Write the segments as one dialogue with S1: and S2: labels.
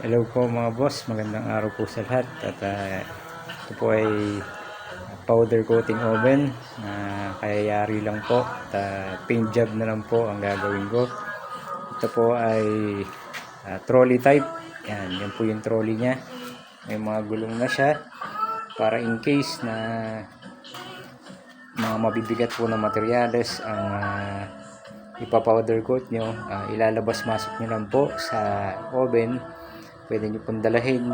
S1: Hello po mga boss, magandang araw po sa lahat. At ito po ay powder coating oven. Kayayari lang po at paint job na lang po ang gagawin ko. Ito po ay trolley type. Yan po yung trolley nya. May mga gulong na siya para in case na mga mabibigat po na materyales ang ipapowder coat nyo, ilalabas masok nyo lang po sa oven. Pwede nyo pong dalahin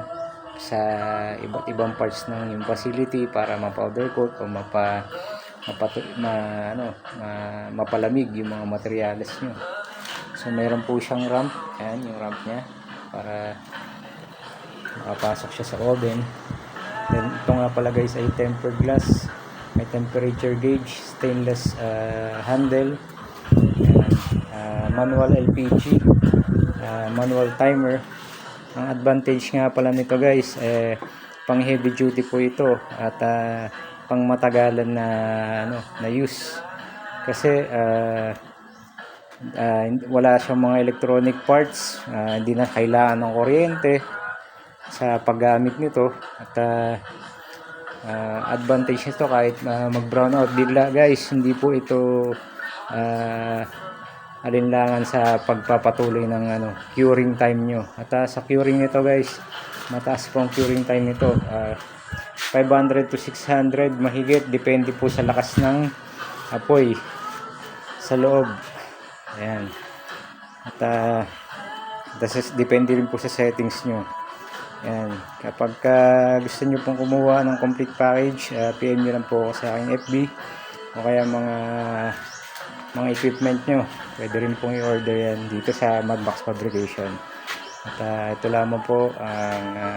S1: sa iba't ibang parts ng yung facility para ma-powder coat o mapalamig yung mga materyales nyo. So meron po siyang ramp. Ayan yung ramp nya para makapasok siya sa oven. Then ito nga pala guys ay tempered glass, may temperature gauge, stainless handle, manual LPG, manual timer. Ang advantage nga pala nito guys, pang heavy duty po ito at pang matagalan na use. Kasi wala siyang mga electronic parts, hindi na kailangan ng kuryente sa paggamit nito. At advantage nito kahit mag brown out bigla guys, hindi po ito alinlangan sa pagpapatuloy ng curing time nyo. At sa curing nito guys, mataas po ang curing time nito, 500 to 600 mahigit, depende po sa lakas ng apoy sa loob. Ayan. At depende rin po sa settings nyo. Ayan. Kapag gusto nyo pong kumuha ng complete package, PM nyo lang po ako sa aking FB o kaya mga equipment nyo, pwede rin pong i-order yan dito sa Magbox Fabrication. At ito lamang po ang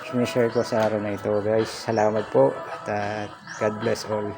S1: sinishare ko sa araw na ito guys. Salamat po at God bless all.